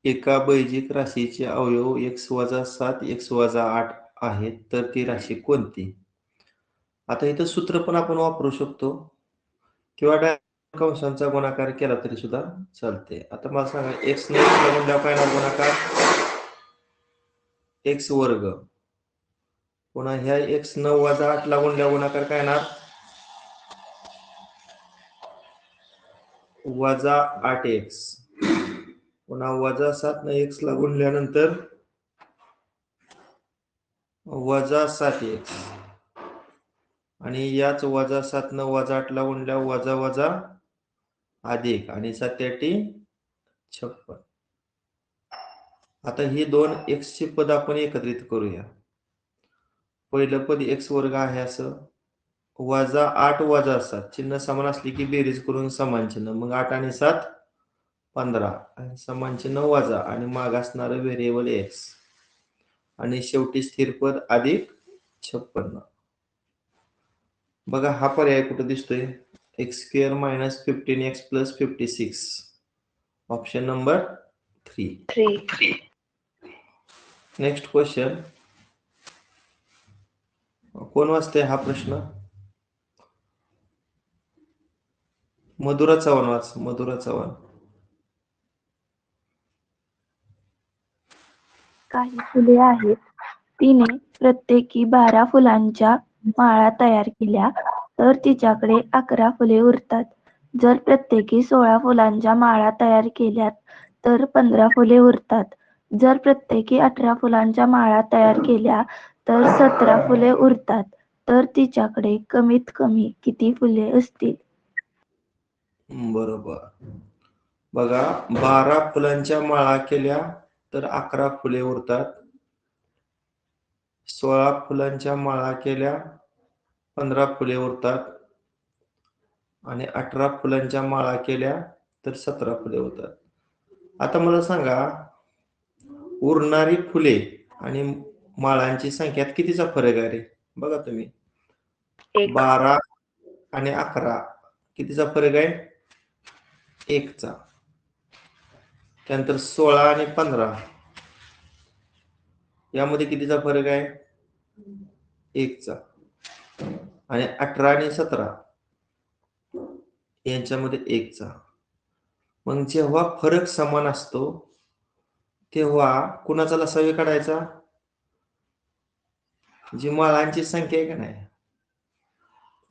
एका बैजिक राशीचे अवयव x वजा 7 x वजा 8 आहेत, तर ती राशी कोणती? आता इथं सूत्र पण आपण वापरू शकतो किंवा कंसांचा गुणाकार केला तरी सुद्धा चालते. आता मला सांगा x ने x ला गुणल्यावर काय येणार गुणाकार? x वर्ग. पुन्हा ह्या x 9 वजा 8 ला गुणल्यावर गुणाकार काय येणार? वजा 8x. पुन्हा वजा 7 ने x ला गुणल्यानंतर वजा 7x. आणि याच वजा 7 न वजा 8 ला गुणल्यावर वजा वजा अधिक आणि 7 56. आता ही दोन x ची पद आपण एकत्रित करूया. पहिलं पद x वर्ग आहे असं, वजा 8 वजा 7 चिन्ह समान असली की बेरीज करून समान चिन्ह, मग 8 आणि 7 15 आणि समान चिन्ह वजा आणि माग असणारं व्हेरिएबल x आणि शेवटी स्थिर पद अधिक 56. बघा हा पर्याय कुठे दिसतोय? x² - 15x + 56. Option number 3. Next question. कोण वाचते हा प्रश्न? मधुरा चव्हाण वाच. मधुरा चव्हाण. काही फुले आहेत. तिने प्रत्येकी 12 फुलांच्या माळा तयार केल्या तर तिच्याकडे 11 फुले उरतात. जर प्रत्येकी 16 फुलांच्या माळा तयार केल्यात तर 15 फुले उरतात. जर प्रत्येकी 18 फुलांच्या माळा तयार केल्या तर 17 फुले उरतात. तर तिच्याकडे कमीत कमी किती फुले असतील? बरोबर. बघा 12 फुलांच्या माळा केल्या तर 11 फुले उरतात. 16 फुलांच्या माळा केल्या 15 फुले उरतात आणि 18 फुलांच्या माळा केल्या तर 17 फुले उरतात. आता मला सांगा उरणारी फुले आणि माळांची संख्यात कितीचा फरक आहे रे? बघा तुम्ही 12 आणि 11 कितीचा फरक आहे? 1 चा. त्यानंतर 16 आणि 15 यामध्ये कितीचा फरक आहे? 1 चा. आणि 18 आणि 17 यांच्यामध्ये 1 चा. मग जेव्हा फरक समान असतो तेव्हा कुणाचा लसावी काढायचा? जी माळांची संख्या आहे का नाही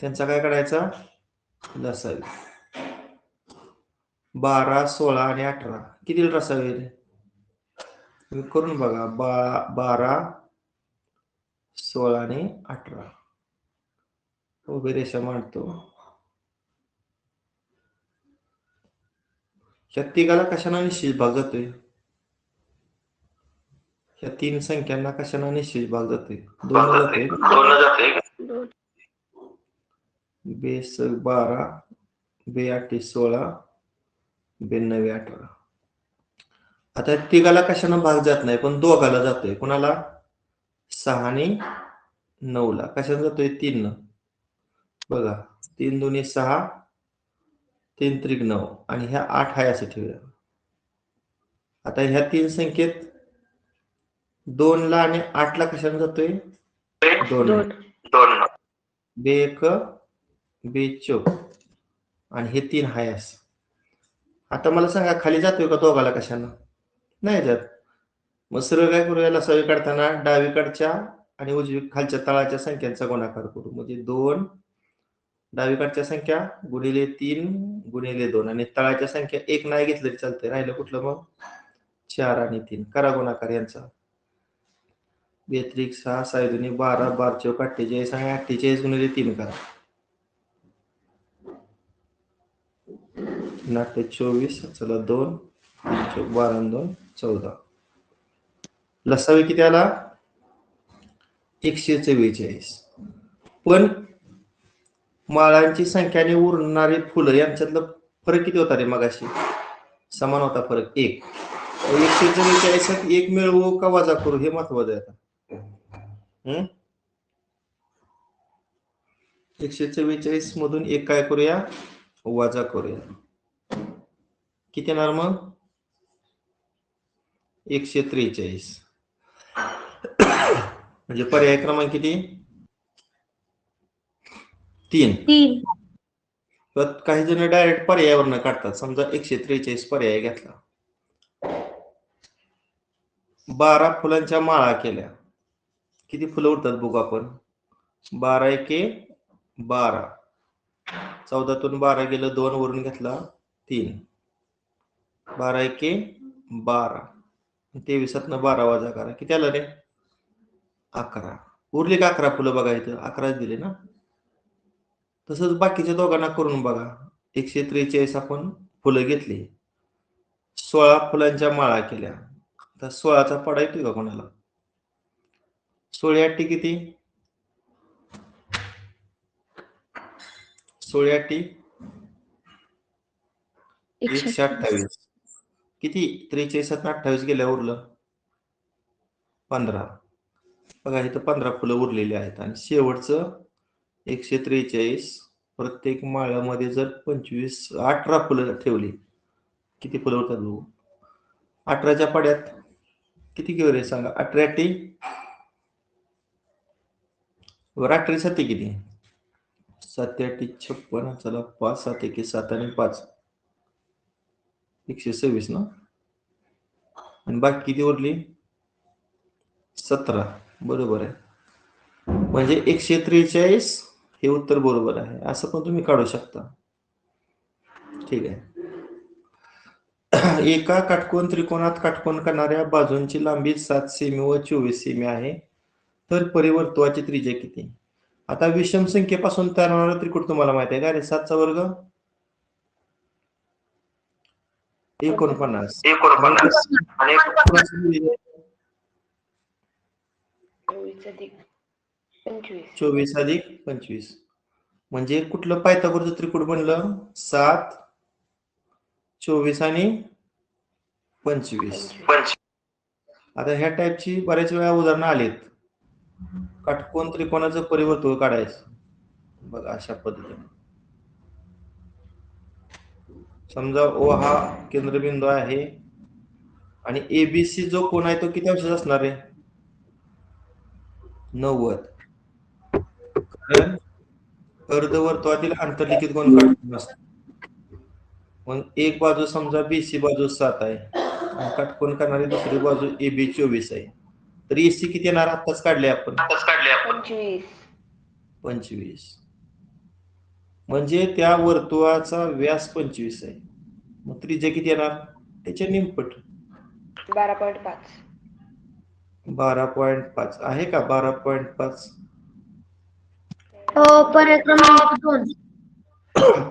त्यांचा काय काढायचा? लसावी. 12, 16 आणि 18 किती लसावी? तुम्ही करून बघा. 12, 16 आणि 18. उभी रेषा मांडतो. ह्या तिघाला कशाने निश्चित भाग जातोय? ह्या 3 संख्यांना कशाने निश्चित भाग जातोय? 2 जातोय. बेस 12, बे 8 16, बे 9 18. आता तिघाला कशाने भाग जात नाही पण दोघाला जातोय. कोणाला? 6 आणि 9 ला. कशाने जातोय? 3 न. बघा 3 2 6, 3 3 9 आणि ह्या 8 आहे असं ठेवूया. आता ह्या 3 संख्येत 2 ला आणि 8 ला कशाने जातोय? 2. बे 1, बे 4 आणि हे 3 आहे असं. आता मला सांगा खाली जातोय का दोघाला कशानं? नाही जात. मग सरळ काय करूया? लसावी काढताना डावीकडच्या आणि उजवी खालच्या तळाच्या संख्यांचा गुणाकार करू. म्हणजे 2 डावीकडच्या संख्या गुणिले 3 गुणिले 2 आणि तळाच्या संख्या 1 नाही घेतलं तरी चालतंय. राहिलं कुठलं मग? 4 आणि 3. करा गुणाकार यांचा. 6 6 2 12 12 चौक 48 आणि 48 गुणिले 3 करा. 8 24 चला 2 चौक 12 2 14. लसावी किती आला? 144. पण माळांची संख्या आणि उरणारी फुलं यांच्यातलं फरक किती होता रे मगाशी? समान होता फरक 1. 144 1 मिळवू का वजा करू हे महत्वाचं आहे. 144 मधून 1 काय करूया? वजा करूया. किती येणार मग? 143. म्हणजे पर्याय क्रमांक किती? 3. काही जण डायरेक्ट पर्यायावरनं काढतात. समजा 143 पर्याय घेतला, 12 फुलांच्या माळा केल्या, किती फुलं उरतात बघू आपण. 12 एके 12, 14तून 12 गेलं, 2 वरून घेतला 3, 12 एके 12, 23तनं 12 वजा करा, किती आलं रे? 11. उरली का 11 फुलं? बघा इथं 11 दिले ना. तसंच बाकीच्या दोघांना करून बघा. 143 आपण फुलं घेतली, 16 फुलांच्या माळा केल्या. आता 16चा पाढा येतोय का कोणाला? 16 किती? 16 128. किती? 43 28 गेल्या उरलं 15. बघा इथं 15 फुलं उरलेली आहेत. आणि शेवटचं 143, प्रत्येक माळ्यामध्ये जर 18 फुलं ठेवली, किती फुलं होतात बघू. 18च्या पाड्यात किती घेऊ रे सांगा? 18 वर 18 7 किती? 7 8 56. चला 5 7 1 7 आणि 5 126 ना. आणि बाकी किती उरली? 17. बरोबर आहे. म्हणजे 143 हे उत्तर बरोबर आहे. असं पण तुम्ही काढू शकता. ठीक आहे. एका काटकोन त्रिकोणात काटकोन करणाऱ्या बाजूंची लांबी 7 सेमी व 24 सेमी आहे, तर परिवर्तुळाची त्रिज्या किती? आता विषम संख्येपासून तयार होणारा त्रिकोण तुम्हाला माहिती आहे का रे? 7चा वर्ग 49. 24 अधिक 25. म्हणजे कुठलं पायथागोरचं त्रिकोण बनलं? 7 24 आणि 25. आता ह्या टाईपची बऱ्याच वेळा उदाहरणं आलीत. काटकोन त्रिकोणाचं परिवर्तुळ काढायचं. बघा अशा पद्धतीने. समजा ओ हा केंद्रबिंदू आहे आणि एबीसी जो कोण आहे तो किती अंशाचा असणार आहे? 90. कारण अर्धवर्तुळातील आंतरलिखित कोण काटकोन असतो. मग एक बाजू समजा बीसी बाजू 7 आहे आणि काटकोन करणारी दुसरी बाजू एबी 24 आहे, तर एसी किती येणार? आत्ताच काढले आपण 25. म्हणजे त्या वर्तुळाचा व्यास 25 आहे. मग त्रिज्या किती येणार? त्याच्या निमपट 12.5. 12.5 आहे का? 12.5 हो, पर्याय क्रमांक 2.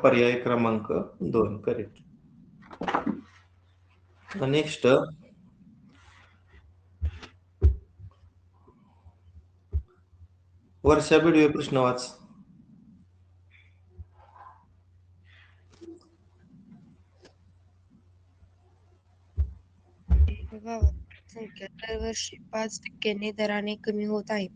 पर्याय क्रमांक 2 करेक्ट. नेक्स्ट, वर्षा बिडवे प्रश्न वाच. संख्या दरवर्षी 5% दराने कमी होत आहे.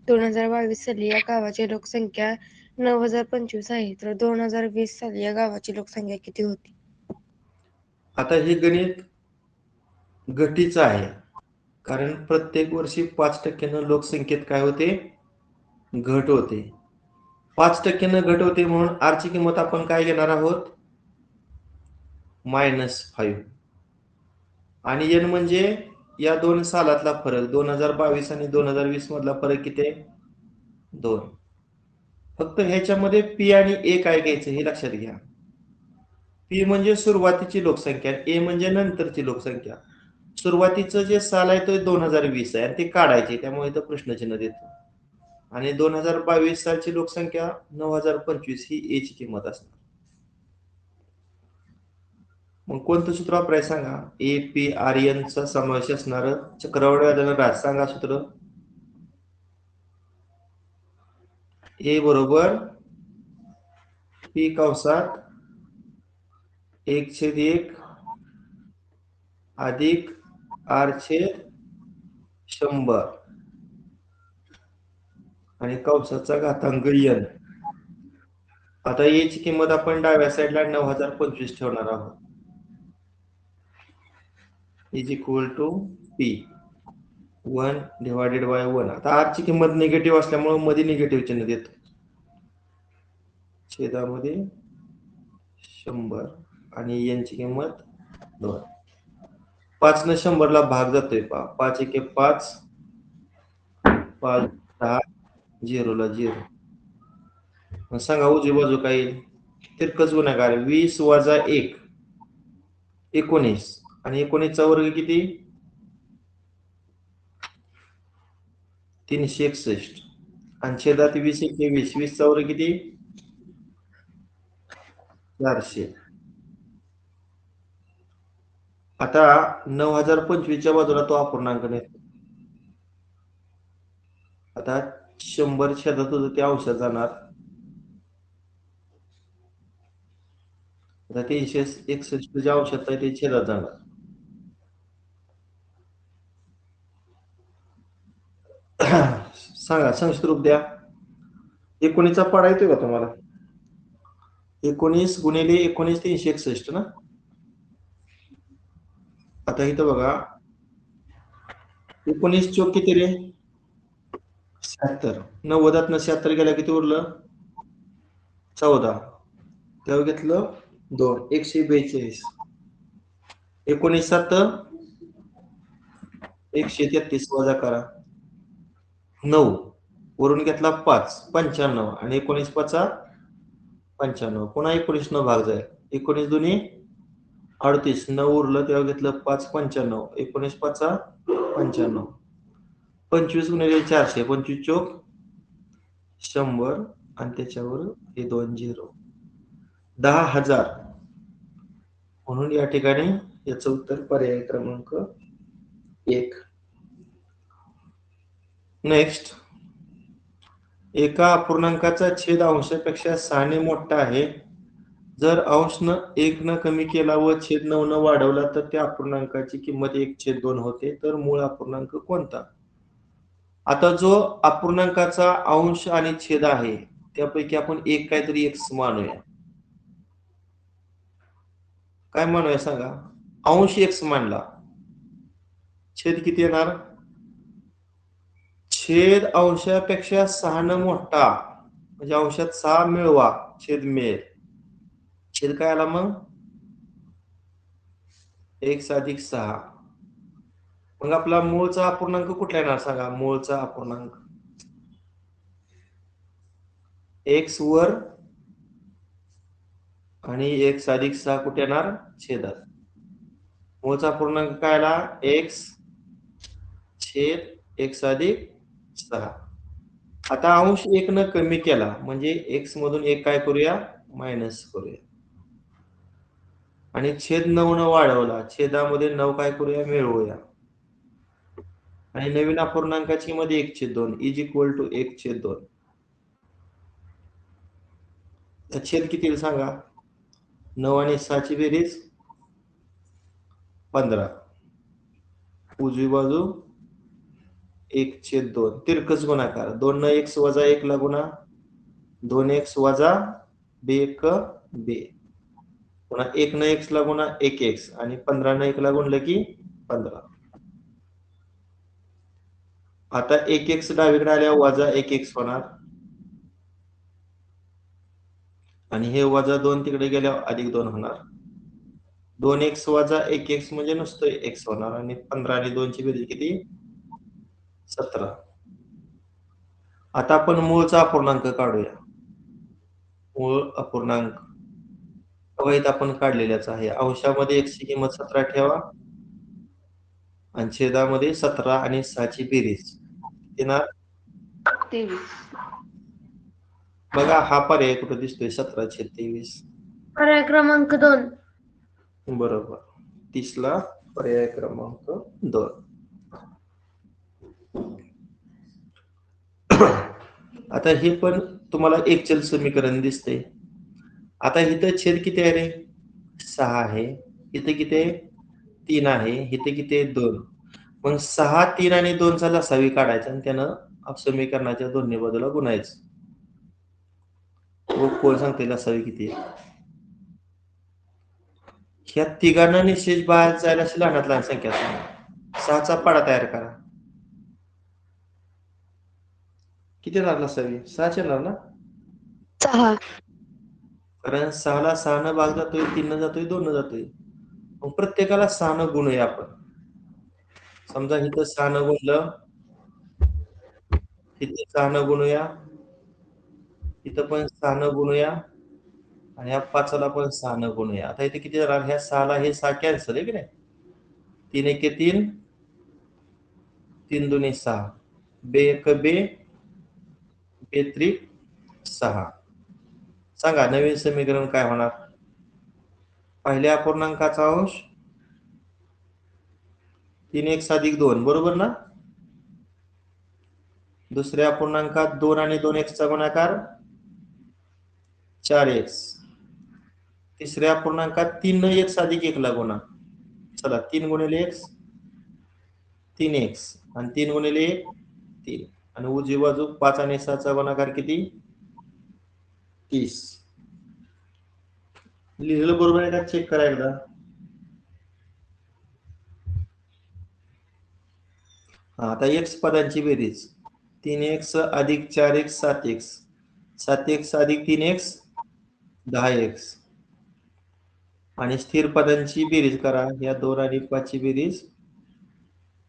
2022 साली या गावाची लोकसंख्या 9,025 आहे, तर 2020 साली या गावाची लोकसंख्या किती होती? आता हे गणित घटीचं आहे, कारण प्रत्येक वर्षी 5% लोकसंख्येत काय होते? घट होते. 5% घट होते म्हणून आर ची किंमत आपण काय घेणार आहोत? -5. आणि एन म्हणजे या दोन सालातला फरक. 2022 आणि 2020 मधला फरक किती आहे? 2. फक्त ह्याच्यामध्ये पी आणि ए काय घ्यायचं हे लक्षात घ्या. पी म्हणजे सुरुवातीची लोकसंख्या, ए म्हणजे नंतरची लोकसंख्या. सुरुवातीचं जे साल आहे तो 2020 आहे आणि ते काढायचे, त्यामुळे इथं प्रश्नचिन्ह देतो. आणि 2022 सालची लोकसंख्या 9,025 ही ए ची किंमत असणार. मग कोणतं सूत्र वापरायचं सांगा? ए पी आर एन चा समावेश असणार चक्रवाढ व्याजानं राज. सांगा सूत्र. ए बरोबर पी कंसात 1/1 अधिक R/100 आणि कंसाचा घातांक n. आता ए ची किंमत आपण डाव्या साईडला 9,025 ठेवणार आहोत. Is equal to P 1 divided by 1. आता आर ची किंमत निगेटिव्ह असल्यामुळे मध्ये निगेटिव्ह चिन्ह देतो. छेदामध्ये 100 आणि यांची किंमत 2. 5 न 100 ला भाग जातोय. 5 एके 5, 5 10, 0 ला 0. मग सांगा उजवी बाजू काय येईल? तिरकस गुणाकार 20 वजा 1 19 आणि 19 चा वर्ग किती? 361 आणि छेदात 20 एके 20, 20 चा वर्ग किती? 400. आता 9025 च्या बाजूला तो अपूर्णांक नेतो. आता 100 छेदात होतं ते अंशात जाणार. आता 361 जे अंशात आहे ते छेदात जाणार. सांगा संक्षिप्त रूप द्या. 19 चा पाडा येतोय का तुम्हाला? 19 गुणिले 19 361 ना. आता इथं बघा 19 चोक किती रे? 76. 90 76 गेला किती उरलं? 14. तेव्हा घेतलं 2 142. 19 7 133 वजा करा 9 वरून घेतला 5 95 आणि 19 5 95. पुन्हा 19 न भाग जाईल. 19 दुनी 38. 9 उरलं तेव्हा घेतलं 5 95. 19 5 95. 25 गुणिले 400 25 चोक 100 आणि त्याच्यावर हे 2 0 10,000. म्हणून या ठिकाणी याचं उत्तर पर्याय क्रमांक 1. नेक्स्ट, एका अपूर्णांकाचा छेद अंशापेक्षा 6 ने मोठा आहे. जर अंश 1 न कमी केला व छेद 9 न वाढवला तर त्या अपूर्णांकाची किंमत 1/2 होते. तर मूळ अपूर्णांक कोणता? आता जो अपूर्णांकाचा अंश आणि छेद आहे त्यापैकी आपण एक काहीतरी x मानूया. काय मानूया सांगा? अंश x मानला, छेद किती येणार? छेद अंशापेक्षा 6 न मोठा म्हणजे अंशात 6 मिळवा, छेद मिळेल. छेद काय आला मग? x अधिक 6. मग आपला मूळचा अपूर्णांक कुठला येणार सांगा? मूळचा अपूर्णांक x वर आणि x अधिक 6 कुठे येणार? छेदात. मूळचा अपूर्णांक काय आला? x छेद x अधिक 6. आता अंश 1 न कमी केला म्हणजे x मधून 1 काय करूया? मायनस करूया. आणि छेद 9 न वाढवला, छेदामध्ये 9 काय करूया? मिळवूया. आणि नवीन अपूर्णांकाची मध्ये 1/2 इज इक्वल टू 1/2. छेद किती येईल सांगा? 9 आणि 6 ची बेरीज 15. उजवी बाजू 1/2. तिरकस गुणाकार 2 न x वजा 1 ला गुणा 2x वजा b1 b. पुन्हा 1 न x ला गुणा 1x आणि 15 न 1 ला गुणलं की 15. आता 1x डावीकडे आल्यावर वजा 1x होणार आणि हे वजा 2 तिकडे गेल्यावर अधिक 2 होणार. 2x वजा 1x म्हणजे नुसतं x होणार आणि 15 आणि 2 ची बेरीज किती? 17. आता आपण मूळचा अपूर्णांक काढूया. मूळ अपूर्णांक अवैध आपण काढलेल्याच आहे. अंशामध्ये x ची किंमत 17 ठेवा आणि छेदामध्ये 17 आणि 6 ची बेरीज येणार 23. बघा हा पर्याय कुठे दिसतोय? 17/23. पर्याय क्रमांक 2. बरोबर. 30 ला पर्याय क्रमांक 2. आता हे पण तुम्हाला एक चल समीकरण दिसते. आता इथं छेद किती आहे रे? 6 आहे. इथे किती आहे? 3 आहे. इथे किती आहे? 2. मग 6, 3 आणि 2 चा लसावी काढायचा आणि त्यानं समीकरणाच्या दोन्ही बाजूला गुणायचं. कोण सांगते लसावी किती आहे? ह्या तिघांना निशेष बाहेर जायला अशी लहानात लहान संख्या सांगा. 6चा पाडा तयार करा. किती येणार नसावी? 6च येणार ना? 6. कारण 6ला 6 न भाग जातोय, 3 न जातोय, 2 न जातोय. मग प्रत्येकाला 6 न गुणूया आपण. समजा इथं 6 न गुणलं, इथे 6 न गुणूया, इथं पण 6 न गुणूया आणि ह्या 5ला पण 6 न गुणूया. आता इथे किती जाणार? ह्या 6ला हे 6 कॅन्सल आहे की नाही? 3 एके 3, 3 दुणे 6, बे एक बे, बे त्रिक 6. सांगा नवीन समीकरण काय होणार? पहिल्या अपूर्णांकाचा अंश 3x अधिक 2 बरोबर ना? दुसऱ्या अपूर्णांकात 2 आणि 2x चा गुणाकार 4x. तिसऱ्या अपूर्णांकात 3 न x अधिक 1 ला गुणा. चला 3 गुणिले x 3x आणि 3 गुणिले 1 3 आणि उजवी बाजू 5 आणि 6 चा गुणाकार किती? 30. लिहिलेलं बरोबर आहे का? चेक करा एकदा. आता x पदांची बेरीज 3x अधिक 4x 7x, 7x अधिक 3x 10x आणि स्थिर पदांची बेरीज करा. या 2 आणि 5 ची बेरीज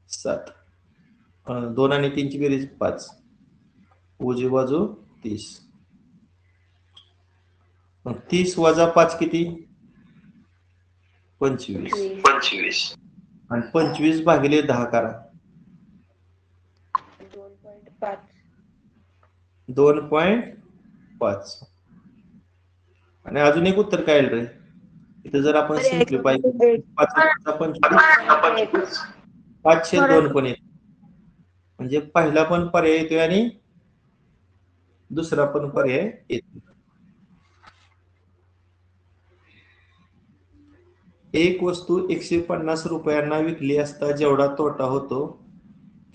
7, 2 आणि 3 ची बेरीज 5, उजवी बाजू 30. मग 30 वजा 5 किती? 25 आणि 25 भागिले 10 करा. 2.5 आणि अजून एक उत्तर काय रे? इथे जर आपण सिम्प्लिफाय 5/2 पण येतो. म्हणजे पहिला पण पर्याय येतोय आणि दुसरा पण पर्याय येतो. एक वस्तू 150 रुपयांना विकली असता जेवढा तोटा होतो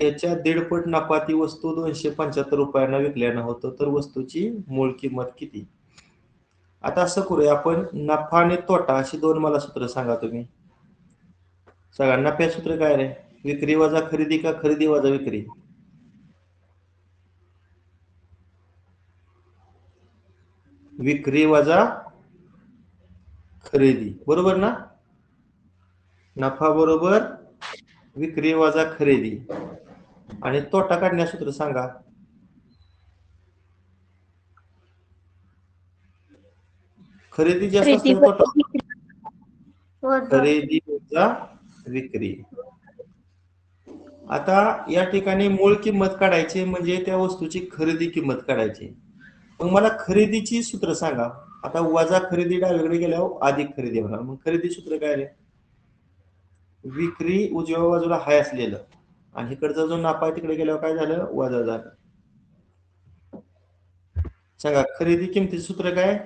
त्याच्या 1.5 नफा ती वस्तू 275 रुपयांना विकल्यानं होतो. तर वस्तूची मूळ किंमत किती? आता असं करूया आपण, नफा आणि तोटा अशी 2 मला सूत्र सांगा तुम्ही. सांगा नफ्या सूत्र काय रे? विक्री वजा खरेदी का खरेदी वजा विक्री? विक्री वजा खरेदी बरोबर ना? नफा बरोबर विक्री वजा खरेदी. आणि तोटा काढण्याचं सूत्र सांगा. खरेदी जास्त असते तोटा खरेदी वजा विक्री. आता या ठिकाणी मूळ किंमत काढायची म्हणजे त्या वस्तूची खरेदी किंमत काढायची. मग मला खरेदीची सूत्र सांगा. आता वजा खरेदी डावीकडे गेल्यावर अधिक खरेदी होणार. मग खरेदी सूत्र काय रे? विक्री उजव्या बाजूला हाय असलेलं आणि इकडचा जो नफा आहे तिकडे गेल्यावर काय झालं? वजा झालं. सांगा खरेदी किमतीचं सूत्र काय?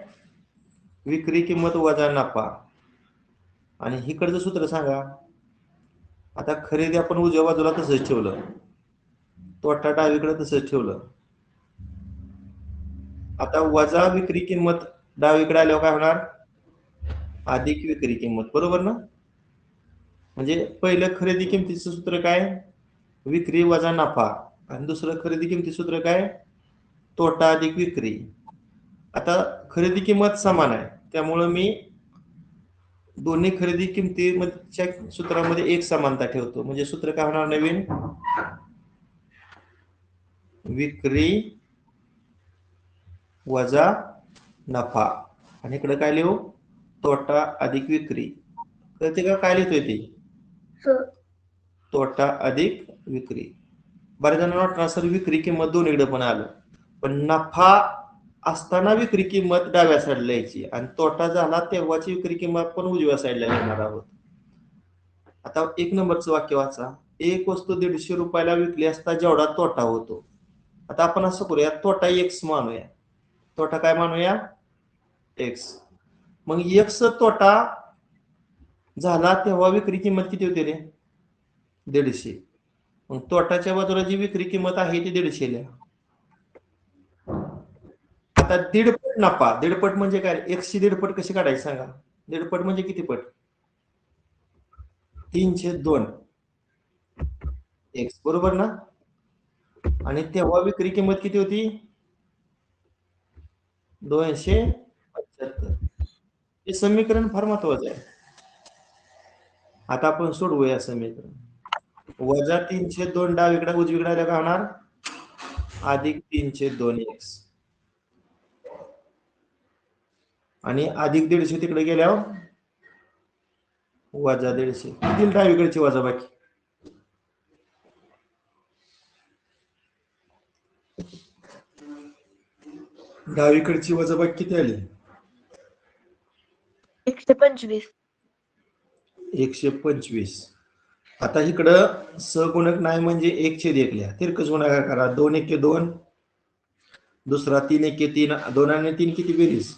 विक्री किंमत वजा नफा. आणि इकडचं सूत्र सांगा. आता खरेदी आपण उजव्या बाजूला तसंच ठेवलं, तोटा डावीकडे तसंच ठेवलं. आता वजा विक्री किंमत डावीकडे आल्यावर काय होणार? अधिक विक्री किंमत बरोबर ना? म्हणजे पहिलं खरेदी किमतीचं सूत्र काय? विक्री वजा नफा. आणि दुसरं खरेदी किमतीचं सूत्र काय? तोटा अधिक विक्री. आता खरेदी किंमत समान आहे त्यामुळे मी दोन्ही खरेदी किमतीच्या सूत्रामध्ये एक समानता ठेवतो. म्हणजे सूत्र काय होणार नवीन? विक्री वजा नफा. आणि इकडे काय लिहू? तोटा अधिक विक्री. कळते का काय लिहितोय ते? तोटा अधिक विक्री. बऱ्याच जणांना वाटणार सर विक्री किंमत दोन्हीकडे पण आलं, पण नफा असताना विक्री किंमत डाव्या साईडला यायची आणि तोटा झाला तेव्हाची विक्री किंमत पण उजव्या साईडला घेणार आहोत. आता 1 नंबरचं वाक्य वाचा. एक वस्तू 150 रुपयाला विकली असता जेवढा तोटा होतो. आता आपण असं करूया, तोटा x मानूया. तोटा काय मानूया? x. मग x तोटा झाला तेव्हा विक्री किंमत किती होती रे? 150. मग तोटाच्या बाजूला जी विक्री किंमत आहे ती 150 लिहा. आता 1.5 पट नफा. 1.5 पट म्हणजे काय? x ची 1.5 पट कशी काढायची सांगा? 1.5 पट म्हणजे किती पट? 3/2 एक्स, बरोबर ना? आणि तेव्हा विक्री किंमत किती होती? 275. हे समीकरण फार महत्वाचं आहे. आता आपण सोडवूया समीकरण. वजा 3/2 डावीकडे उजवीकडे आल्या का होणार? अधिक 3/2 एक्स आणि अधिक 150 तिकडे गेल्यावर वजा 150. किती डावीकडची वजा बाकी? डावीकडची वजा बाकी किती आली? 125. 125. आता इकडं सगुणक नाही म्हणजे 1/1 लिहा. तिरकस गुणाकार करा. 2 1 2, दुसरा 3 1 3, 2 आणि 3 किती बेरीज?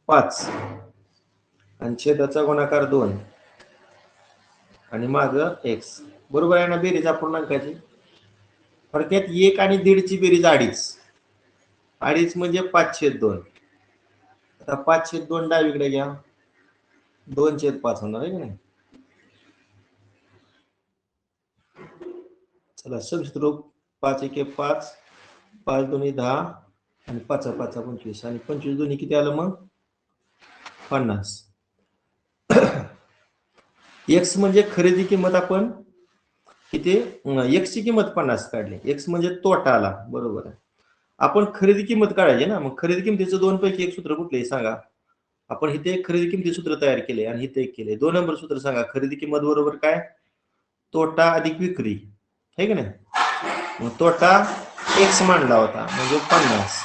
5 आणि छेदाचा गुणाकार 2 आणि माग एक्स, बरोबर आहे ना? बेरीज अपूर्णांकाची. थोडक्यात 1 आणि 1.5 ची बेरीज 2.5. 2.5 म्हणजे 5/2. आता 5/2 डावीकडे घ्या, 2/5 होणार आहे की नाही? चला सबस्क्रिप्ट 5 1 5, 5 2 10 आणि 5 5 25 आणि 25 दोन्ही किती आलं मग? 50. एक्स म्हणजे खरेदी किंमत आपण किती? एक्स ची किंमत 50 काढली. एक्स म्हणजे तोटा आला, बरोबर आहे. आपण खरेदी किंमत काढायची ना, मग खरेदी किंमतीचं 2 पैकी एक सूत्र कुठलंही सांगा. आपण इथे एक खरेदी किंमती सूत्र तयार केले आणि इथे एक केले. 2 नंबर सूत्र सांगा. खरेदी किंमत बरोबर काय? तोटा अधिक विक्री, है की नाही? मग तोटा एक्स मांडला होता म्हणजे 50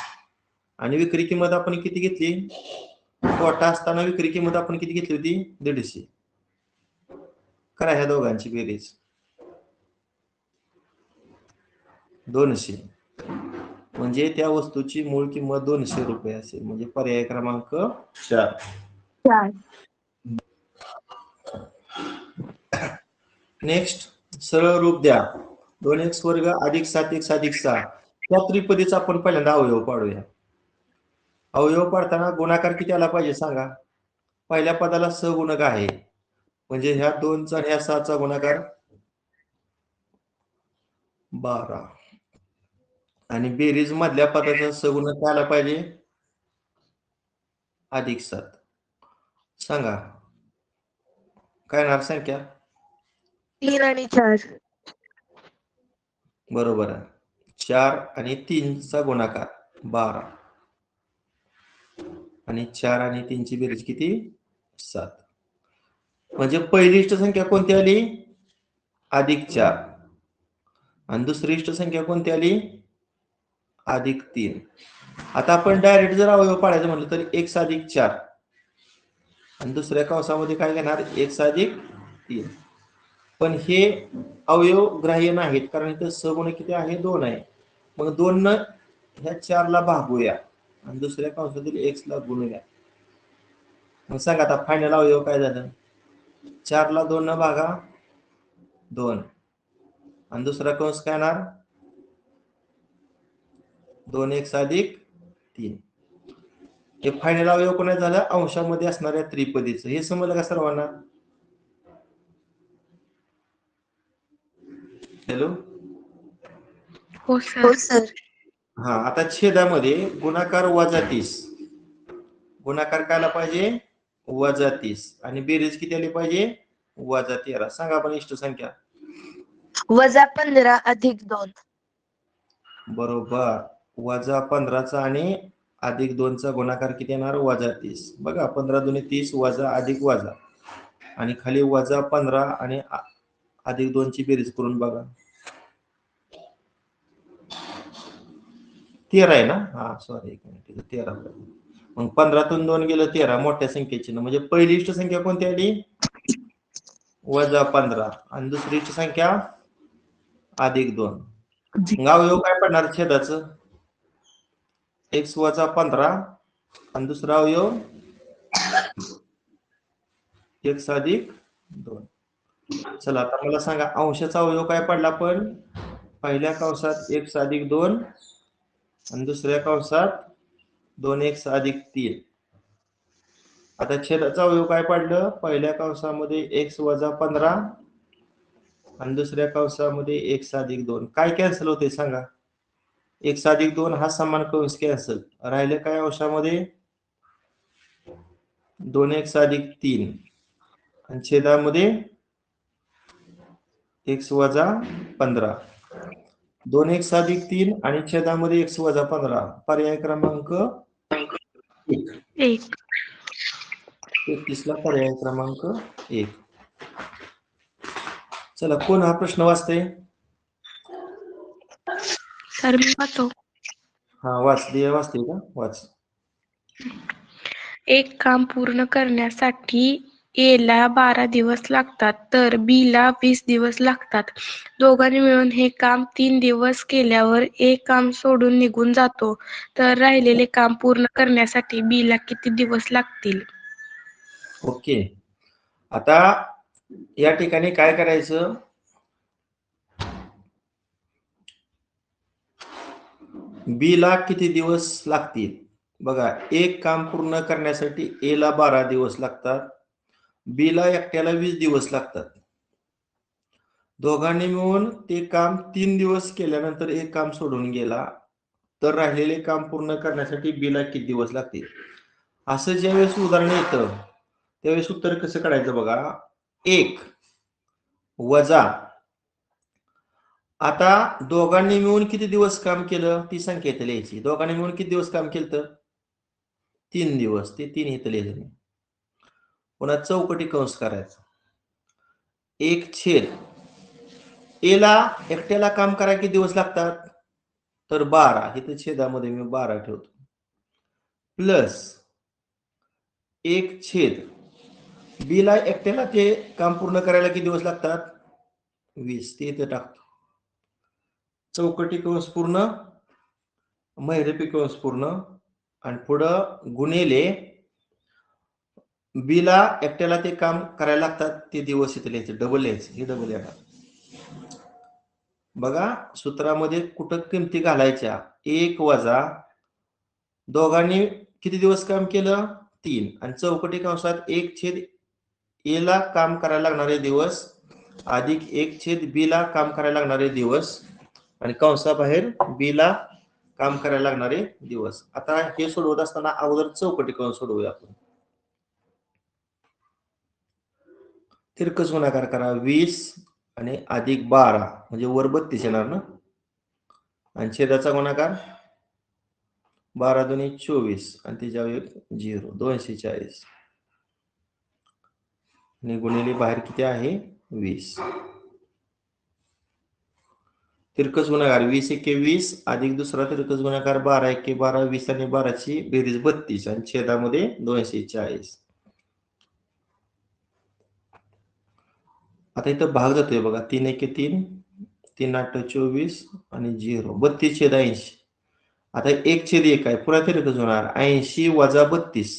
आणि विक्री किंमत आपण किती घेतली? तोटा असताना विक्री किंमत आपण किती घेतली होती? 150. करा ह्या दोघांची बेरीज. 200 म्हणजे त्या वस्तूची मूळ किंमत 200 रुपये असेल. म्हणजे पर्याय क्रमांक 4. 4. नेक्स्ट सरळ रूप द्या. 2x वर्ग अधिक 7x अधिक 6 या त्रिपदीचा आपण पहिल्यांदा अवयव पाडूया. अवयव पाडताना गुणाकार किती आला पाहिजे सांगा? पहिल्या पदाला सगुणक आहे म्हणजे ह्या 2चा आणि ह्या 6चा गुणाकार 12 आणि बेरीज मधल्या पदाचा सगुणक काय आला पाहिजे? अधिक 7. सांगा काय येणार संख्या? 3 आणि 4. बरोबर आहे. 4 आणि 3चा गुणाकार 12 आणि 4 आणि 3ची बेरीज किती? 7. म्हणजे पहिली इष्ट संख्या कोणती आली? अधिक 4 आणि दुसरी इष्ट संख्या कोणती आली? अधिक 3. आता आपण डायरेक्ट जर अवयव पाडायचं म्हटलं तर x अधिक 4 आणि दुसऱ्या कंसामध्ये काय घेणार? x अधिक 3. पण हे अवयव ग्राह्य नाहीत कारण इथं सगुणक किती आहे? 2 आहे. मग 2 न ह्या 4 ला भागूया आणि दुसऱ्या कंसातील x ला गुणूया. मग सांगा आता फायनल अवयव काय झालं? 4 ला 2 न भागा 2 आणि दुसरा कंस काय येणार? 2x अधिक 3. हे फायनल अवयव कोणाचं झालं? अंशामध्ये असणाऱ्या त्रिपदीचं. हे समजलं का सर्वांना? हॅलो. हो सर. हा आता छेदामध्ये गुणाकार वजा 30. गुणाकार कायला पाहिजे? वजा 30 आणि बेरीज किती आली पाहिजे? वजा 13. सांगा आपण इष्ट संख्या. वजा 15 अधिक 2. बरोबर. वजा 15चा आणि अधिक 2चा गुणाकार किती येणार? वजा 30. बघा 15 दुनी 30 वजा अधिक वजा आणि खाली वजा 15 आणि अधिक 2 ची बेरीज करून बघा. 13 आहे ना? हा सॉरी, एक मिनिट, 13. मग 15तून 2 गेलं 13 मोठ्या संख्येची ना, म्हणजे पहिली इष्ट संख्या कोणती आली? वजा 15 आणि दुसरी इष्ट संख्या अधिक 2. मग अवयव काय पडणार छेदाचं? x वजा 15 आणि दुसरा अवयव x अधिक 2. चला आता मला सांगा अंशाचा अवयव काय पडला? पण पहिल्या कंसात x अधिक 2 आणि दुसऱ्या कंसात 2x अधिक 3. आता छेदाचा अवयव काय पडलं? पहिल्या कंसामध्ये x वजा 15 आणि दुसऱ्या कंसामध्ये x+2 काय कॅन्सल होते सांगा? x+2 हा समान कंस कॅन्सल, राहिलं काय अंशामध्ये 2x+3 आणि छेदामध्ये x-15. 2x+3 आणि छेदामध्ये x-15. पर्याय क्रमांक 1. 1. 33 ला पर्याय क्रमांक 1. चला, कोण हा प्रश्न वाचते? सर मी पाहतो. हा, वाचते का? वाच. एक काम पूर्ण करण्यासाठी ए ला 12 दिवस लागतात तर बी ला 20 दिवस लागतात. दोघांनी मिळून हे काम 3 दिवस केल्यावर ए काम सोडून निघून जातो, तर राहिलेले काम पूर्ण करण्यासाठी बी ला किती दिवस लागतील? ओके, आता या ठिकाणी काय करायचं? बी ला किती दिवस लागतील? बघा, एक काम पूर्ण करण्यासाठी ए ला 12 दिवस लागतात, बी ला एकट्याला 20 दिवस लागतात. दोघांनी मिळून ते काम 3 दिवस केल्यानंतर एक काम सोडून गेला, तर राहिलेले काम पूर्ण करण्यासाठी बी ला किती दिवस लागतील? असं ज्यावेळेस उदाहरण येतं त्यावेळेस उत्तर कसं काढायचं बघा. 1 वजा, आता दोघांनी मिळून किती दिवस काम केलं ती संख्या इथे लिहायची. दोघांनी मिळून किती दिवस काम केलं तर 3 दिवस, ते 3 इथे लिहायचं. पुन्हा चौकटी कंस करायचा. 1 ए ला एकट्याला काम करायला किती दिवस लागतात तर 12, इथे छेदामध्ये मी 12 ठेवतो, प्लस 1 बी ला एकट्याला ते काम पूर्ण करायला किती दिवस लागतात 20, ते इथे टाकतो. चौकटी कंस पूर्ण, महिरपी कंस पूर्ण, आणि पुढं गुणिले बी ला एकट्याला ते काम करायला लागतात ते दिवस इथे लिहायचे, डबल लिहायचे, हे डबल येणार. बघा, सूत्रामध्ये कुठं किमती घालायच्या. 1 वजा दोघांनी किती दिवस काम केलं 3, आणि चौकटी कंसात 1 ए ला काम करायला लागणारे दिवस अधिक 1 बी ला काम करायला लागणारे दिवस, आणि कंसाबाहेर बी ला काम करायला लागणारे दिवस. आता हे सोडवत असताना अगोदर चौकटी कंस सोडवूया आपण. तिरकस गुणाकार करा. 20 आणि अधिक 12 म्हणजे वर 32 येणार ना, आणि छेदाचा गुणाकार 12 दुनी 24 आणि त्याच्यावर 0, 240, आणि गुणिले बाहेर किती आहे 20. तिरकस गुणाकार 20 एके 20 अधिक दुसरा तिरकस गुणाकार 12 एके 12, 20 आणि 12 ची बेरीज 32 आणि छेदामध्ये 240. आता इथं भाग जातोय बघा. 3 एके 3, 3 8 24 आणि 0, 32/80. आता 1/1 आहे, पुन्हा तिरकस होणार 80 वजा 32,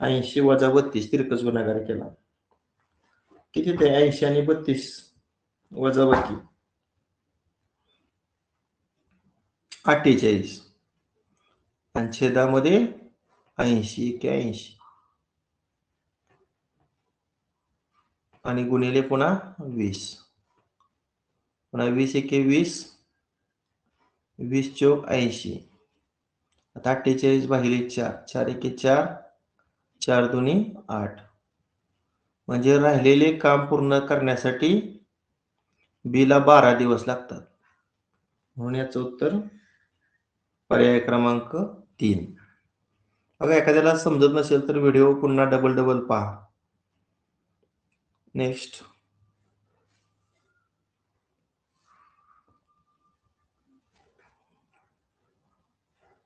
80 वजा 32 तिरकस गुणाकार केला किती ते 80 आणि 32 वजा बाकी 48, आणि छेदामध्ये 80 एके 80 आणि गुणिले पुन्हा 20, पुन्हा 20 एके 20, 20 चौक 80, आता 48 भागिले 4, 4 एके 4, 4 दुनी 8, म्हणजे राहिलेले काम पूर्ण करण्यासाठी बी ला 12 दिवस लागतात. म्हणून याचं उत्तर पर्याय क्रमांक 3. बघा, एखाद्याला समजत नसेल तर व्हिडिओ पुन्हा डबल पहा. नेक्स्ट,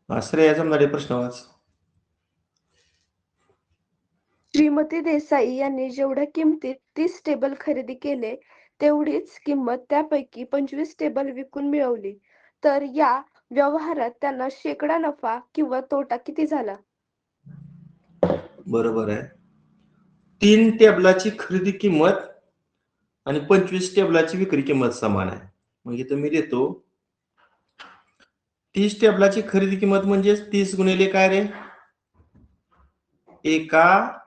श्रेया जमणारे प्रश्न वाच. श्रीमती देसाई यांनी जेवढ्या किमतीत 30 टेबल खरेदी केले तेवढीच किंमत त्यापैकी 25 टेबल विकून मिळवली, तर या व्यवहारात त्यांना शेकडा नफा किंवा तोटा किती झाला? बरोबर आहे. 3 टेबलाची खरेदी किंमत आणि 25 टेबलाची विक्री किंमत समान आहे. मग इथं मी देतो 30 टेबलाची खरेदी किंमत म्हणजे 30 गुणिले काय रे, एका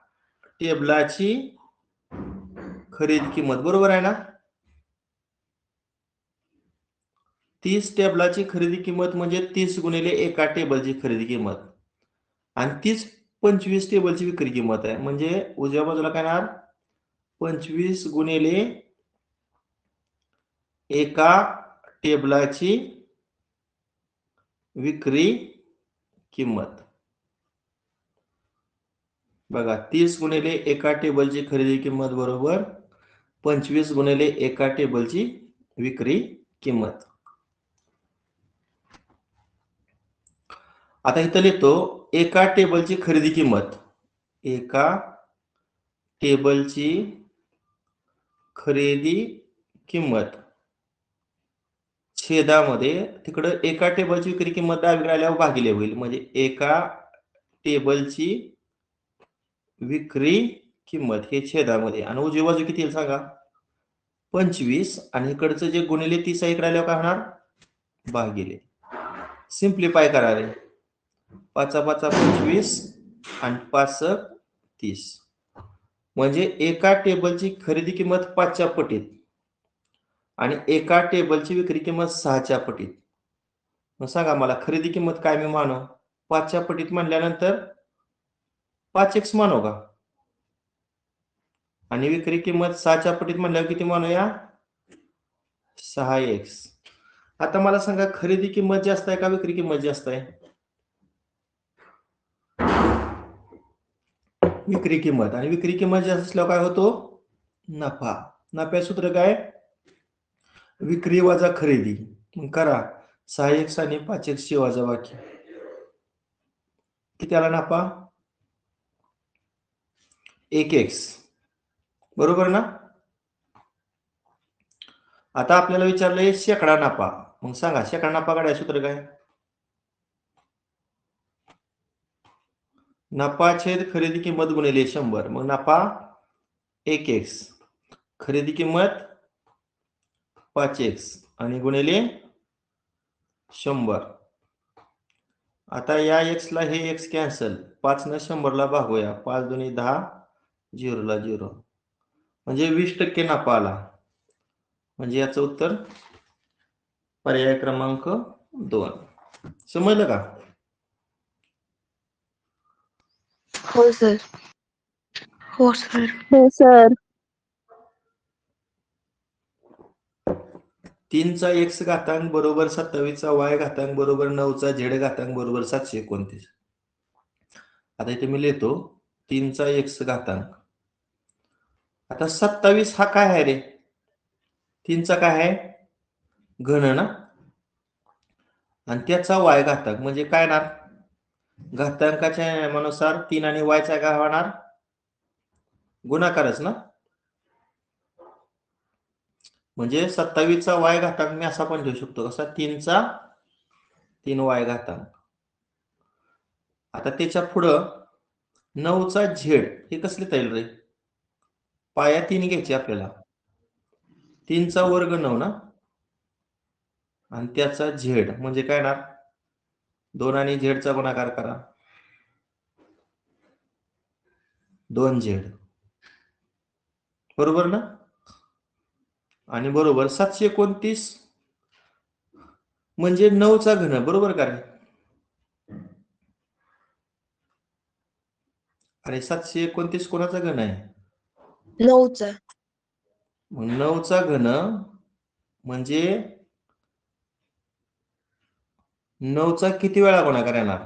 टेबलाची खरेदी किंमत, बरोबर आहे ना. 30 टेबलाची खरेदी किंमत म्हणजे 30 गुणिले एका टेबलची खरेदी किंमत आणि 30 25 टेबलची विक्री किंमत आहे. म्हणजे उजव्या बाजूला काय येणार 25 गुणिले एका टेबलाची विक्री किंमत. बघा 30 गुणिले एका टेबलची खरेदी किंमत बरोबर 25 गुणिले एका टेबलची विक्री किंमत. आता इथं लिहितो एका टेबलची खरेदी किंमत. एका टेबलची खरेदी किंमत छेदामध्ये तिकडं एका टेबलची विक्री किंमत डावीकडे आल्यावर भागिले होईल. म्हणजे एका टेबलची विक्री किंमत हे छेदामध्ये आणि उजवी बाजू किती येईल सांगा 25 आणि इकडचं जे गुणिले 30 आहे इकडे आल्यावर काय होणार भागिले. सिम्प्लिफाय करा रे 5 5 25 आणि 5 30 म्हणजे एका टेबलची खरेदी किंमत 5च्या पटीत आणि एका टेबलची विक्री किंमत 6च्या पटीत. मग सांगा मला खरेदी किंमत काय मी मानू 5च्या पटीत म्हणल्यानंतर 5x मानू का आणि विक्री किंमत 6च्या पटीत म्हणल्यावर किती मानूया 6x. आता मला सांगा खरेदी किंमत जास्त आहे का विक्री किंमत जास्त आहे विक्री किंमत आणि विक्री किंमत जास्त असल्यावर काय होतो नफा. नफ्याचं सूत्र काय विक्री वजा खरेदी. मग करा 6x आणि 5x ची वजाबाकी किती आला नफा 1x बरोबर ना. आता आपल्याला विचारलंय शेकडा नफा. मग सांगा शेकडा नफा काढायचं सूत्र काय नफा छेद खरेदी किंमत गुणिले 100. मग नफा 1x खरेदी किंमत 5x आणि गुणिले 100. आता या x ला हे x कॅन्सल 5 न 100 ला भागूया 5 दुनी 10 0 ला 0 म्हणजे 20% नफा आला. म्हणजे याचं उत्तर पर्याय क्रमांक 2. समजलं का हो सर. हो सर. हो सर. 3चा x घातांक बरोबर 27चा y घातांक बरोबर 9चा z घातांक बरोबर 729. आता इथे मी लिहितो 3चा x घातांक. आता 27 हा काय आहे रे 3चा काय आहे घन ना आणि त्याचा y घातांक म्हणजे काय ना घातांकाच्या नियमानुसार 3 आणि y चा काय होणार गुणाकारच ना. म्हणजे 27चा y घातांक मी असा पण लिहू शकतो कसा 3चा 3y घातांक. आता त्याच्या पुढं 9चा z हे कसं लिहिता येईल रे पाया 3 घ्यायचे आपल्याला 3चा वर्ग 9 ना आणि त्याचा z म्हणजे काय ना 2 आणि z चा गुणाकार करा 2z बरोबर ना आणि बरोबर 729 म्हणजे 9चा घन बरोबर का रे अरे 729 कोणाचा घन आहे 9चा. मग 9चा घन म्हणजे 9चा किती वेळा गुणाकार येणार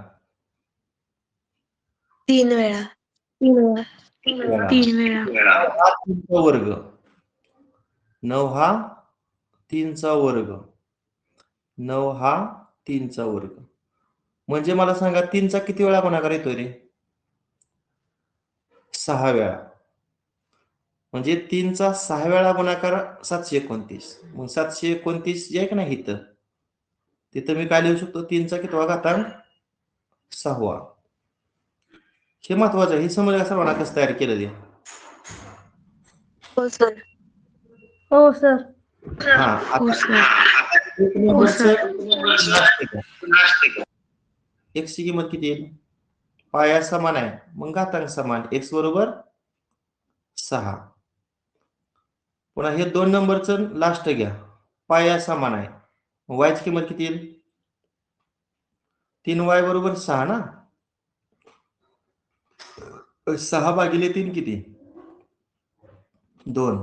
3 वेळा. 3 वेळा. हा 3चा वर्ग 9 हा 3चा वर्ग 9 हा 3चा वर्ग म्हणजे मला सांगा 3चा किती वेळा गुणाकार येतोय रे 6 वेळा. म्हणजे 3चा 6 वेळा गुणाकार 729. मग 729 जे आहे का नाही इथं तिथं मी काय लिहू शकतो 3चा कितवा घातांक 6वा. हे महत्वाचं आहे हे समजा सर्वांना कसं तयार केलं ते हो सर. हो सर. हा हो आता सर. x ची किंमत किती येईल पाया समान आहे मग घातांक समान x बरोबर 6. पुन्हा हे 2 नंबरचं लास्ट घ्या पाया समान आहे वायची किंमत किती येईल? 3y बरोबर 6 ना. 6 भागिले 3 किती? 2.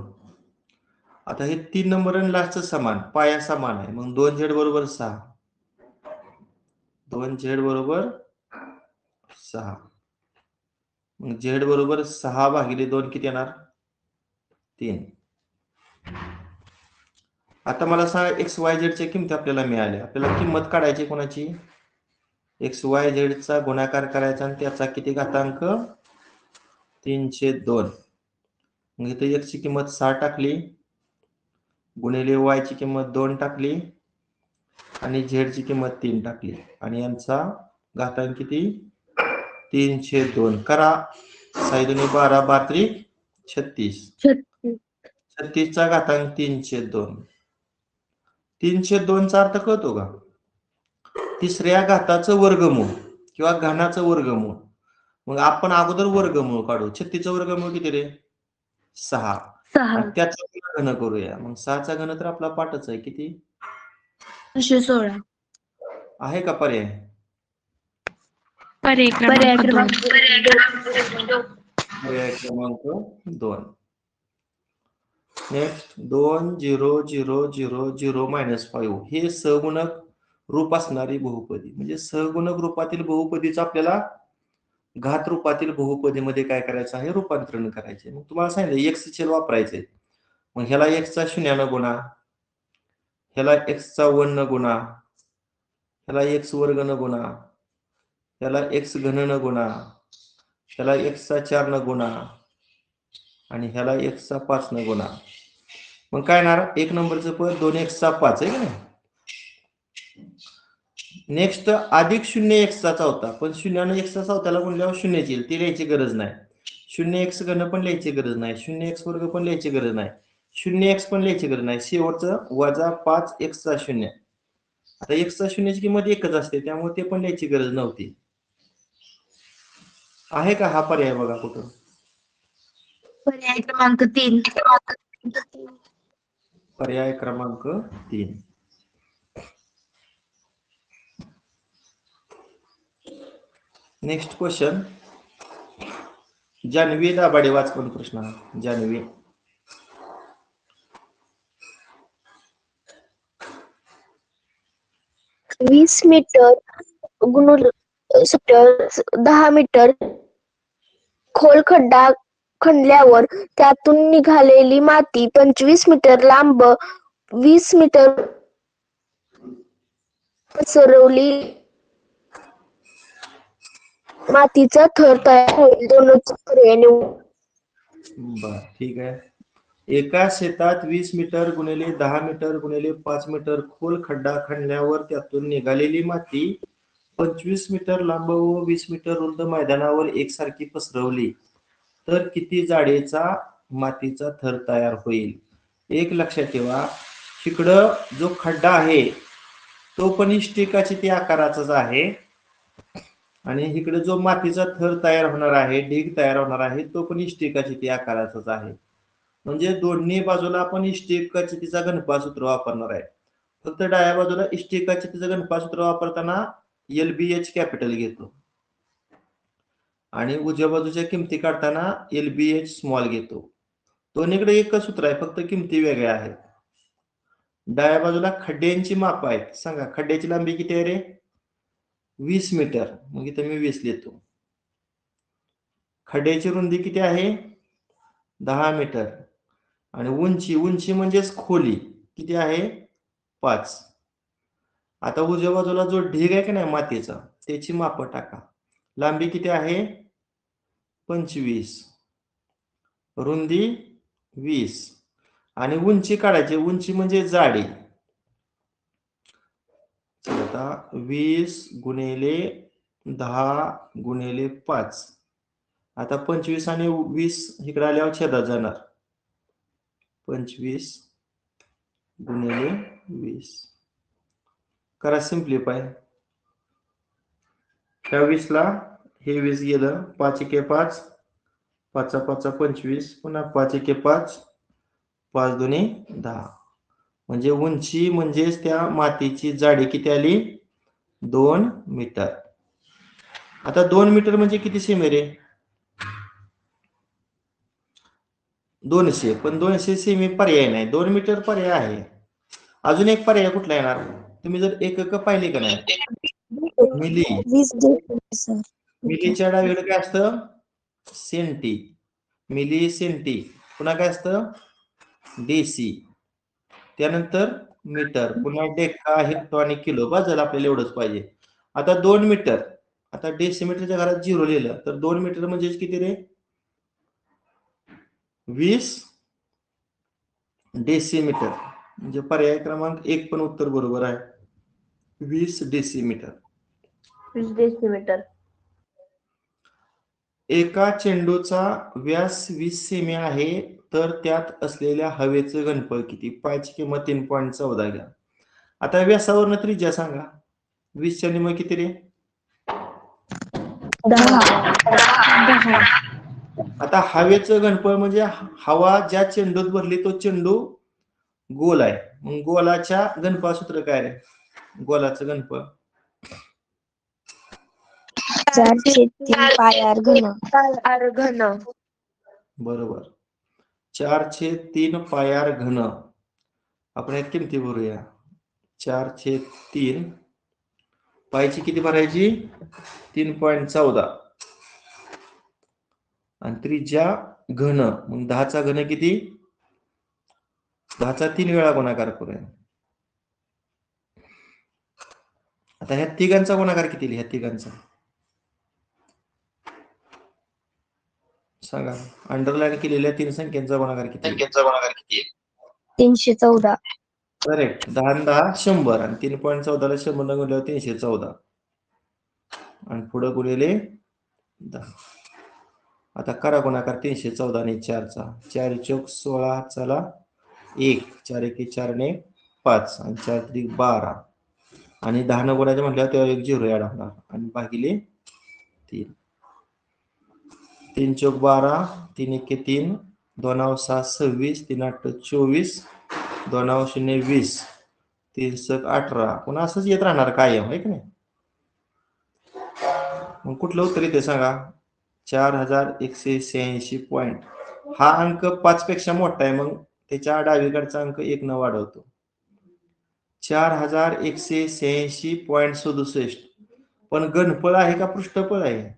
आता हे 3 नंबर आणि लास्टचं समान, पाया समान आहे. मग 2z बरोबर 6. 2z बरोबर 6. मग z बरोबर 6 भागिले 2 किती येणार? 3. आता मला सांगा एक्स वाय झेड च्या किमती आपल्याला मिळाल्या. आपल्याला किंमत काढायची कोणाची? एक्स वाय झेड चा गुणाकार करायचा आणि त्याचा किती घातांक? 3/2. मग इथे x ची किंमत 6 टाकली, गुणिले y ची किंमत 2 टाकली आणि z ची किंमत 3 टाकली आणि यांचा घातांक किती? 3/2. करा 6 दुनी 12, 12 36. 36 चा घातांक 3/2. 3/2 चा अर्थ कळतो का? तिसऱ्या घाताचं वर्गमूळ किंवा घनाचं वर्गमूळ. मग आपण अगोदर वर्गमूळ काढू. 36 चं वर्गमूळ किती रे? 6. 6 आणि त्याचा घन करूया. मग 6 चा घन तर आपला पाठच आहे. किती 16 आहे का पर्याय? पर्याय क्रमांक 2. पर्याय क्रमांक 2. नेक्स्ट 2 0 0 0 0 -5 हे सहगुणक रूप असणारी बहुपदी. म्हणजे सहगुणक रूपातील बहुपदीचं आपल्याला घात रूपातील बहुपदीमध्ये काय करायचं आहे? रूपांतरण करायचे. मग तुम्हाला सांगितलं x चल वापरायचे. मग ह्याला x चा 0 न गुणा, ह्याला x चा 1 न गुणा, ह्याला x वर्ग न गुणा, ह्याला x घन न गुणा, ह्याला x चा 4 न गुणा आणि ह्याला x चा 5 न गुणा. मग काय येणार? 1 नंबरचं पद 2x चा 5 आहे का नाही? नेक्स्ट अधिक 0x चा चौथा. पण 0 ने x चा चौथ्याला गुणल्यावर 0 येईल. ती लिहायची गरज नाही. 0x घन पण लिहायची गरज नाही. 0x वर्ग पण लिहायची गरज नाही. 0x पण लिहायची गरज नाही. शेवटचं वजा 5x चा 0. आता x चा 0 ची किंमत एकच असते, त्यामुळे ते पण लिहायची गरज नव्हती. आहे का हा पर्याय? बघा कुठं. पर्याय क्रमांक 3. पर्याय क्रमांक 3. Next question. जान्हवी दाभाडे वाचून प्रश्न. जान्हवी. वीस मीटर गुणुले 10 मीटर खोल खड्डा खणल्यावर त्यातून निघालेली माती 25 मीटर लांब 20 मीटर पसरवली मातीचा थर तयार होईल. दोनच पर्याय निवडा. बर, ठीक आहे. एका शेतात 20 मीटर गुणिले 10 मीटर गुणिले 5 मीटर खोल खड्डा खणल्यावर त्यातून निघालेली माती 25 मीटर लांब व 20 मीटर रुंद मैदानावर एकसारखी पसरवली तर किती जाडीचा मातीचा थर तयार होईल? एक लक्षात ठेवा, इकडं जो खड्डा आहे तो पण इष्टिकाची ती आकाराचाच आहे आणि इकडे जो मातीचा थर तयार होणार आहे, ढीग तयार होणार आहे, तो पण इष्टिकाची ती आकाराचाच आहे. म्हणजे दोन्ही बाजूला आपण इष्टिकाची तिचा घनफळ सूत्र वापरणार आहे. फक्त डाव्या बाजूला इष्टिकाची तिचं घनफळ सूत्र वापरताना LBH कॅपिटल घेतो आणि उजव्या बाजूच्या किमती काढताना LBH स्मॉल घेतो. दोन्हीकडे एकच सूत्र आहे, फक्त किमती वेगळ्या आहेत. डाव्या बाजूला खड्ड्यांची माप आहेत. सांगा खड्ड्याची लांबी किती आहे रे? 20 मीटर. मग इथे मी 20 लिहितो. खड्ड्याची रुंदी किती आहे? 10 मीटर. आणि उंची म्हणजेच खोली किती आहे? 5. आता उजव्या बाजूला जो ढीग आहे की नाही मातीचा, त्याची माप टाका. लांबी किती आहे? 25. रुंदी 20 आणि उंची काढायची. उंची म्हणजे जाडी. आता 20 गुणिले 10 गुणिले 5. आता 25 आणि 20 इकडे आल्यावर छेदात जाणार. 25 गुणिले 20. करा सिम्प्लिफाय. ह्या 20 ला हे 20 गेलं. 5 एके 5, 5 5 25, पुन्हा 5 एके 5, 5 दुनी 10. म्हणजे उंची म्हणजेच त्या मातीची जाडी किती आली 2 मीटर. आता 2 मीटर म्हणजे किती सेमी रे 200. पण 200 सेमी पर्याय नाही, 2 मीटर पर्याय आहे. अजून एक पर्याय कुठला येणार तुम्ही जर एकक पाहिली का नाही मिली. 20 सर. मिलीच्या डावीकडे काय असतं सेंटी. Milli senti. पुन्हा काय असतं डेसी. त्यानंतर मीटर. पुन्हा डेका हेक्टो आणि किलो. बस झालं आपल्याला एवढंच पाहिजे. आता 2 मीटर. आता डेसिमीटरच्या घरात 0 लिहिलं तर 2 मीटर म्हणजे किती रे 20 डेसिमीटर. म्हणजे पर्याय क्रमांक 1 पण उत्तर बरोबर आहे 20 डेसिमीटर. 20 डेसिमीटर. एका चेंडूचा व्यास 20 सेमी आहे तर त्यात असलेल्या हवेचं घनफळ किती. पायची किंमत 3.14 घ्या. आता व्यासावरनं त्रिज्या सांगा. 20 च्या निम किती रे 10. आता हवेचं घनफळ म्हणजे हवा ज्या चेंडूत भरली तो चेंडू गोल आहे. मग गोलाच्या घनफळ सूत्र काय रे गोलाचं घनफळ 4/3 पाय आर घन. आर घन. बरोबर 4/3 पाय आर घन. आपण यात किमती भरूया 4/3 पायची किती भरायची 3.14 आणि त्रिज्या घन मग 10चा घन किती 10चा 3 वेळा गुणाकार करूया. आता ह्या तिघांचा गुणाकार किती ह्या तिघांचा सांगा. अंडरलाईन केलेल्या 3 संख्यांचा गुणाकार किती 314. करेक्ट. 10 आणि 10 100 आणि 3.14 ला 100 न गुणल्यावर 314 आणि पुढे गुणिले 10. आता करा गुणाकार 314 आणि 4चा 4 चौक 16 चला 1 4 एके 4 ने 5 आणि 4 त्रिक 12 आणि 10 न गुणायचं म्हटल्यावर तेव्हा एक 0 ऍड होणार आणि भागिले 3. 3 चौक 12 3 एके 3 2 6 26 3 8 24 2 0 20 3 सक 18. पुन्हा असंच येत राहणार कायम आहे की नाही. मग कुठलं उत्तर येते सांगा 4186 पॉइंट. हा अंक 5 पेक्षा मोठा आहे मग त्याच्या डावीकडचा अंक 1 न वाढवतो 4186.67. पण घनफळ आहे का पृष्ठफळ आहे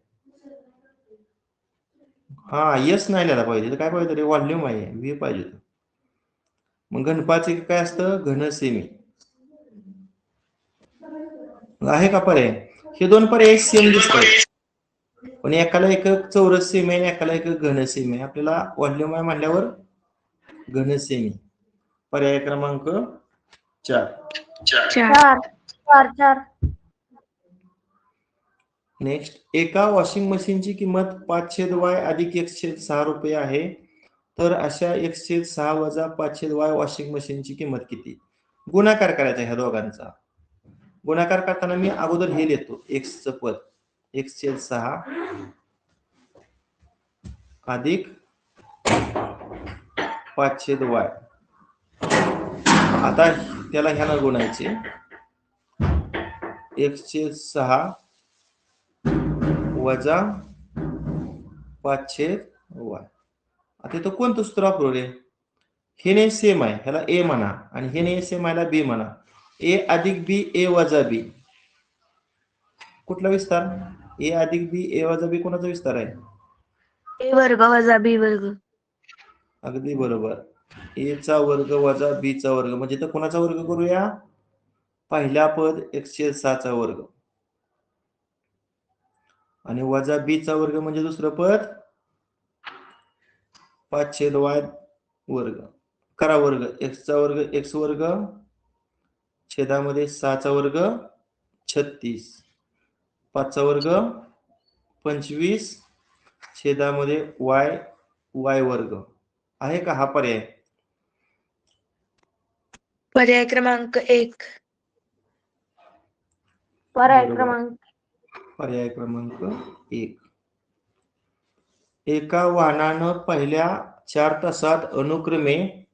हा यस नाही लिहायला पाहिजे. काय पाहिजे रे व्हॉल्यूम आहे व्ही पाहिजे. मग घनफळाचे काय असतं घन सेमी आहे का पर्याय. हे दोन पर्याय सेम दिसतात पण एकाला एक चौरस सेमी आहे एकाला एक घन सेमी आहे. आपल्याला व्हॉल्यूम आहे म्हणल्यावर घन सेमी. पर्याय क्रमांक 4. 4. नेक्स्ट. एका वॉशिंग मशीनची किंमत 5/y अधिक 1/6 रुपये आहे तर अशा 1/6 वजा 5/y वॉशिंग मशीनची किंमत किती. गुणाकार करायचा ह्या दोघांचा. गुणाकार करताना मी अगोदर हे लिहितो x चं पद 1/6 अधिक 5/y. आता त्याला ह्याला गुणायचे 1/6 वजा 5/y. आता इथं कोणतं सूत्र वापरू रे. हे ने सेम आहे ह्याला ए म्हणा आणि हे ने सेम आहे बी म्हणा. ए अधिक बी ए वजा बी कुठला विस्तार ए अधिक बी ए वजा बी कोणाचा विस्तार आहे ए वर्ग वजा बी वर्ग. अगदी बरोबर. ए चा वर्ग वजा बी चा वर्ग म्हणजे तर कोणाचा वर्ग करूया पहिला पद 1/6 चा वर्ग आणि वजा बी चा वर्ग म्हणजे दुसरं पद 5/y वर्ग. करा वर्ग x चा वर्ग x वर्ग छेदामध्ये 6 चा वर्ग 36 5 चा वर्ग 25 छेदामध्ये y वर्ग. आहे का हा पर्याय. पर्याय क्रमांक 1. पर्याय बरोबर. क्रमांक पर्याय क्रमांक 1. एका वाहनानं पहिल्या 4 तासात अनुक्रमे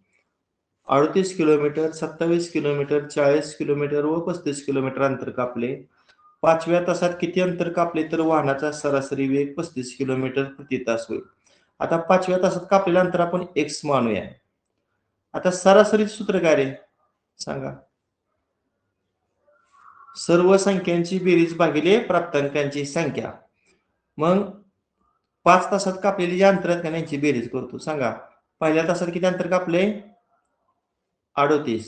38 किलोमीटर, 27 किलोमीटर, 40 किलोमीटर व 35 किलोमीटर अंतर कापले. 5व्या तासात किती अंतर कापले तर वाहनाचा सरासरी वेग 35 किलोमीटर प्रति तास होईल. आता 5व्या तासात कापलेलं अंतर आपण x मानूया. आता सरासरी सूत्र काय रे सांगा? सर्व संख्यांची बेरीज भागिले प्राप्तांकांची संख्या. मग 5 तासात कापलेली जी अंतर आहेत का यांची बेरीज करतो. सांगा पहिल्या तासात किती अंतर कापले? 38.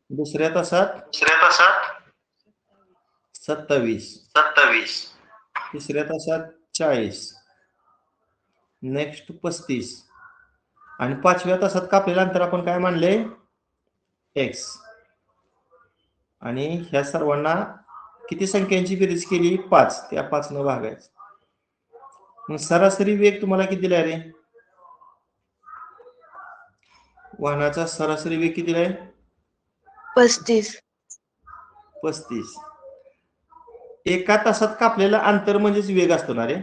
दुसऱ्या तासात 27. तिसऱ्या तासात 40. नेक्स्ट 35. आणि 5व्या तासात कापलेलं अंतर आपण काय मानले? x. आणि ह्या सर्वांना किती संख्यांची बेरीज केली? 5. त्या 5 न भागायचं. मग सरासरी वेग तुम्हाला किती दिलाय रे? वाहनाचा सरासरी वेग किती दिलाय? 35. एका तासात कापलेलं अंतर म्हणजेच वेग असतो ना रे.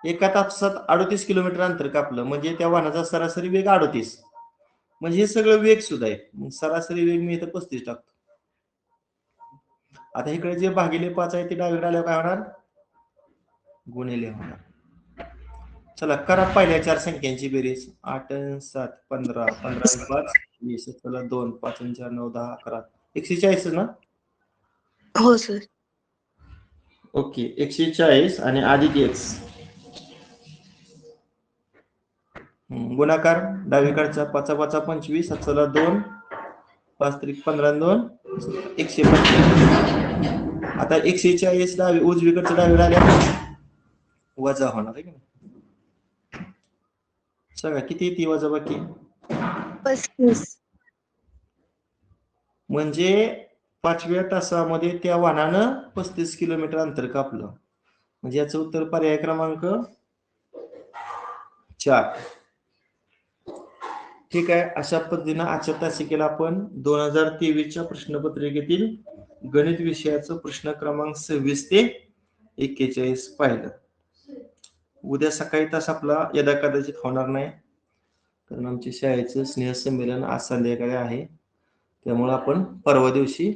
एका तासात 38 किलोमीटर अंतर कापलं म्हणजे त्या वाहनाचा सरासरी वेग 38. म्हणजे हे सगळं वेग सुद्धा आहे. मग सरासरी वेग मी इथं 35 टाकतो. आता इकडे जे भागिले 5 आहे ते डावीकडे आल्यावर काय होणार? गुणिले होणार. चला करा पहिल्या 4 संख्यांची बेरीज. 8 आणि 7 15, 15 आणि 5 20, चला 2 5 आणि 4 9 10 11 140 ना? हो सर. ओके 140 आणि अधिक x. गुणाकार डावीकडचा 5 5 25, चला 2 5 3 15 आणि 2 125. आता 140 डावी उजवीकडच्या डावीकडे आल्या वजा होणार आहे की नाही? सांगा किती ती वजा बाकी? 35. म्हणजे 5व्या तासामध्ये त्या वाहनानं 35 किलोमीटर अंतर कापलं. म्हणजे याचं उत्तर पर्याय क्रमांक 4. ठीक आहे. अशा पद्धतीनं आजच्या तासिकेला आपण 2023च्या प्रश्नपत्रिकेतील गणित विषयाचं प्रश्न क्रमांक 26 ते 41 पाहिलं. उद्या सकाळी तास आपला यदा कदाचित होणार नाही कारण आमच्या शाळेचं स्नेहसंमेलन आज संध्याकाळी आहे. त्यामुळे आपण परवा दिवशी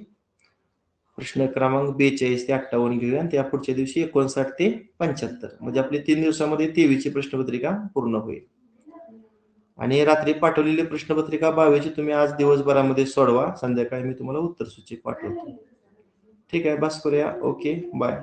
प्रश्न क्रमांक 42 ते 58 घेऊया आणि त्या पुढच्या दिवशी 59 ते 75 म्हणजे आपली 3 दिवसामध्ये 23ची प्रश्नपत्रिका पूर्ण होईल. आणि रात्री पाठवलेली प्रश्नपत्रिका 22ची तुम्ही आज दिवसभरामध्ये सोडवा. संध्याकाळी मी तुम्हाला उत्तर सूची पाठवतो. ठीक आहे. बस करूया. Okay bye.